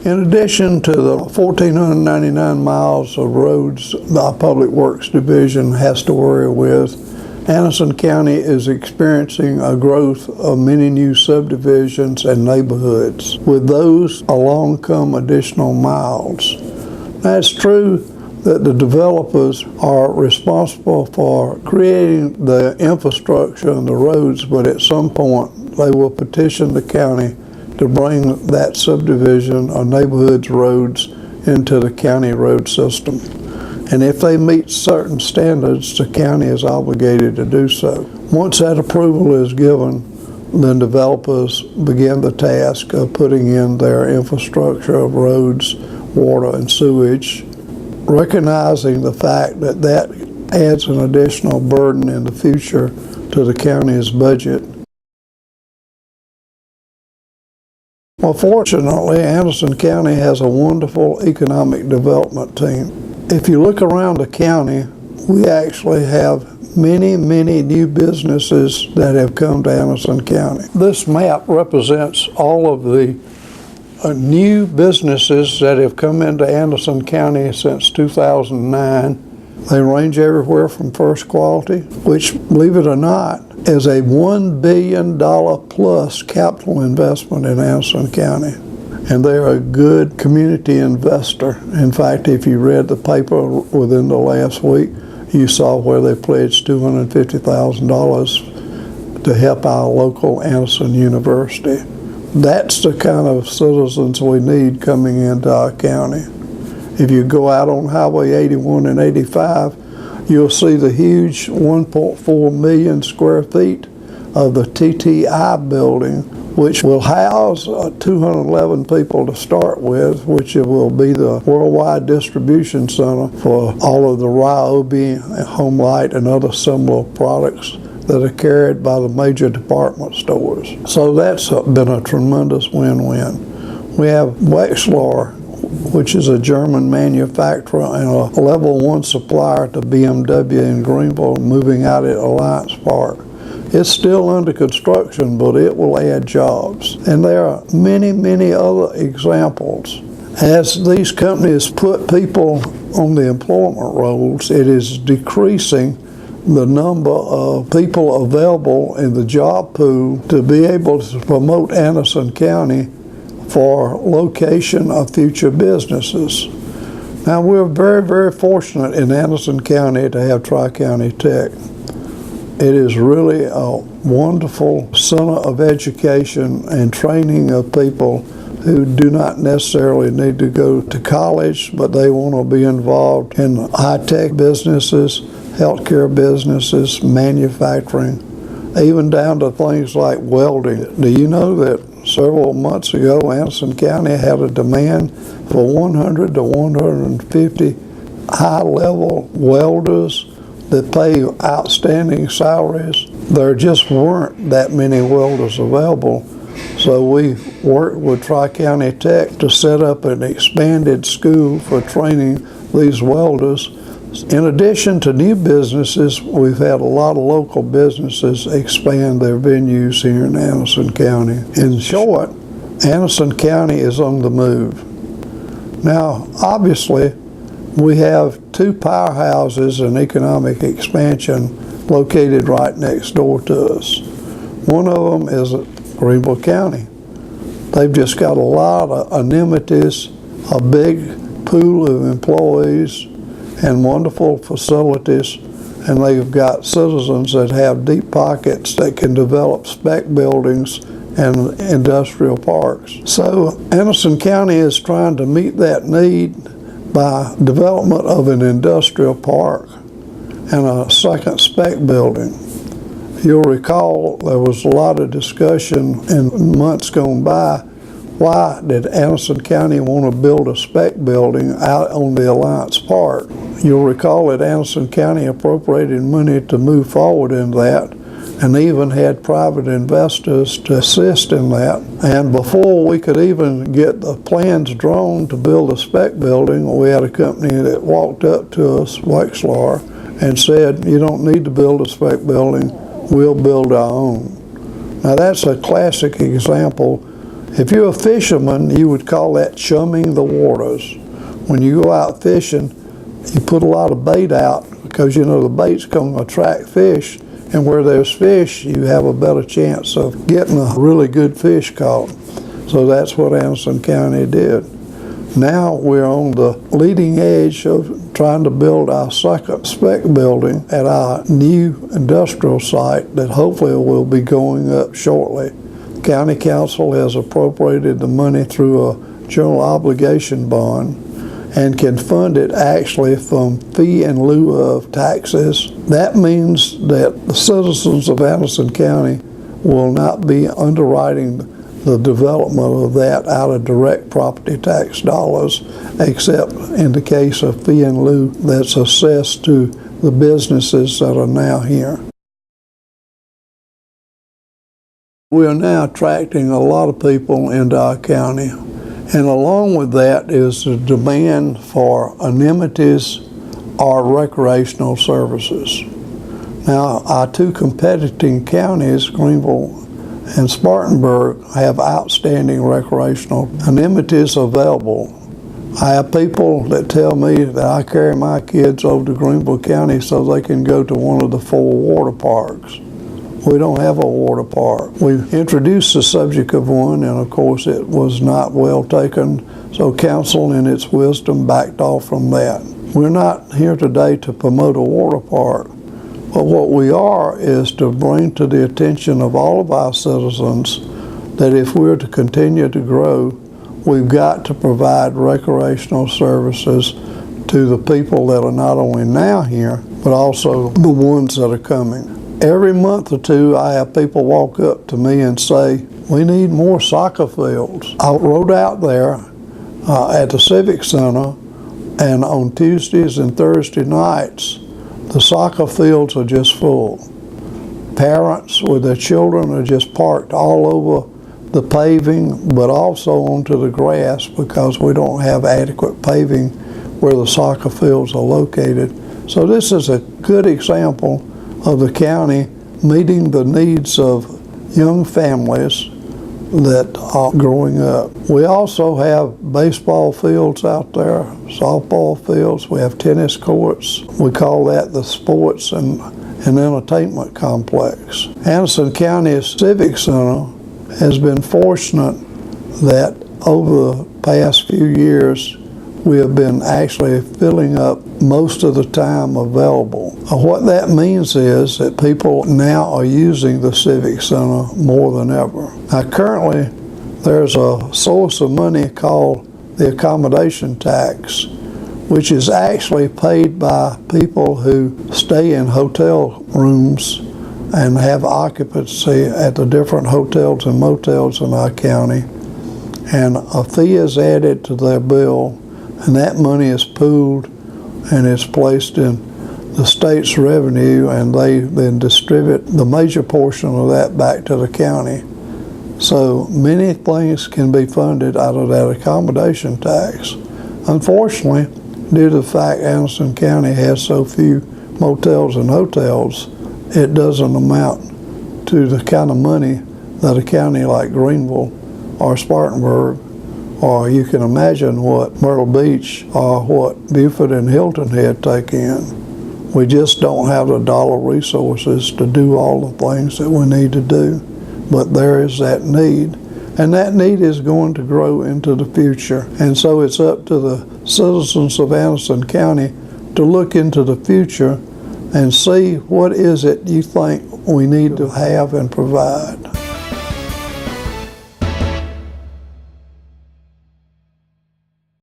In addition to the 1,499 miles of roads our Public Works Division has to worry with, Anderson County is experiencing a growth of many new subdivisions and neighborhoods. With those, along come additional miles. Now, it's true that the developers are responsible for creating the infrastructure and the roads, but at some point they will petition the county to bring that subdivision or neighborhood's roads into the county road system. And if they meet certain standards, the county is obligated to do so. Once that approval is given, then developers begin the task of putting in their infrastructure of roads, water, and sewage, recognizing the fact that that adds an additional burden in the future to the county's budget. Well, fortunately, Anderson County has a wonderful economic development team. If you look around the county, we actually have many new businesses that have come to Anderson County. This map represents all of the new businesses that have come into Anderson County since 2009. They range everywhere from First Quality, which, believe it or not, is a $1 billion plus capital investment in Anderson County. And they're a good community investor. In fact, if you read the paper within the last week, you saw where they pledged $250,000 to help our local Anderson University. That's the kind of citizens we need coming into our county. If you go out on Highway 81 and 85, you'll see the huge 1.4 million square feet of the TTI building, which will house 211 people to start with, which will be the worldwide distribution center for all of the Ryobi, Home Light, and other similar products that are carried by the major department stores. So that's been a tremendous win-win. We have Wexlar, which is a German manufacturer and a level 1 supplier to BMW in Greenville, moving out at Alliance Park. It's still under construction, but it will add jobs. And there are many other examples. As these companies put people on the employment rolls, it is decreasing the number of people available in the job pool to be able to promote Anderson County for location of future businesses. Now, we're very fortunate in Anderson County to have Tri-County Tech. It is really a wonderful center of education and training of people who do not necessarily need to go to college, but they want to be involved in high-tech businesses, healthcare businesses, manufacturing, even down to things like welding. Do you know that several months ago, Anderson County had a demand for 100 to 150 high-level welders that pay outstanding salaries? There just weren't that many welders available. So we worked with Tri-County Tech to set up an expanded school for training these welders. In addition to new businesses, we've had a lot of local businesses expand their venues here in Anderson County. In short, Anderson County is on the move. Now, obviously, we have two powerhouses in economic expansion located right next door to us. One of them is Greenville County. They've just got a lot of amenities, a big pool of employees, and wonderful facilities, and they've got citizens that have deep pockets that can develop spec buildings and industrial parks. So Anderson County is trying to meet that need by development of an industrial park and a second spec building. You'll recall there was a lot of discussion in months gone by. Why did Anderson County want to build a spec building out on the Alliance Park? You'll recall that Anderson County appropriated money to move forward in that, and even had private investors to assist in that. And before we could even get the plans drawn to build a spec building, we had a company that walked up to us, Wexlar, and said, "You don't need to build a spec building, we'll build our own." Now that's a classic example. If you're a fisherman, you would call that chumming the waters. When you go out fishing, you put a lot of bait out because you know the bait's going to attract fish, and where there's fish, you have a better chance of getting a really good fish caught. So that's what Anderson County did. Now we're on the leading edge of trying to build our second spec building at our new industrial site that hopefully will be going up shortly. County Council has appropriated the money through a general obligation bond and can fund it actually from fee in lieu of taxes. That means that the citizens of Anderson County will not be underwriting the development of that out of direct property tax dollars, except in the case of fee in lieu that's assessed to the businesses that are now here. We are now attracting a lot of people into our county, and along with that is the demand for amenities or recreational services. Now, our two competing counties, Greenville and Spartanburg, have outstanding recreational amenities available. I have people that tell me that I carry my kids over to Greenville County so they can go to one of the 4 water parks. We don't have a water park. We introduced the subject of one, and of course it was not well taken, so council in its wisdom backed off from that. We're not here today to promote a water park, but what we are is to bring to the attention of all of our citizens that if we're to continue to grow, we've got to provide recreational services to the people that are not only now here, but also the ones that are coming. Every month or two, I have people walk up to me and say, we need more soccer fields. I rode out there at the Civic Center, and on Tuesdays and Thursday nights, the soccer fields are just full. Parents with their children are just parked all over the paving, but also onto the grass because we don't have adequate paving where the soccer fields are located. So this is a good example of the county meeting the needs of young families that are growing up. We also have baseball fields out there, softball fields, we have tennis courts. We call that the sports and entertainment complex. Anderson County's Civic Center has been fortunate that over the past few years we have been actually filling up most of the time available. What that means is that people now are using the Civic Center more than ever. Now currently there's a source of money called the accommodation tax, which is actually paid by people who stay in hotel rooms and have occupancy at the different hotels and motels in our county. And a fee is added to their bill, and that money is pooled and it's placed in the state's revenue, and they then distribute the major portion of that back to the county. So many things can be funded out of that accommodation tax. Unfortunately, due to the fact Anderson County has so few motels and hotels, it doesn't amount to the kind of money that a county like Greenville or Spartanburg, or you can imagine what Myrtle Beach or what Beaufort and Hilton Head take in. We just don't have the dollar resources to do all the things that we need to do, but there is that need, and that need is going to grow into the future. And so it's up to the citizens of Anderson County to look into the future and see what is it you think we need to have and provide.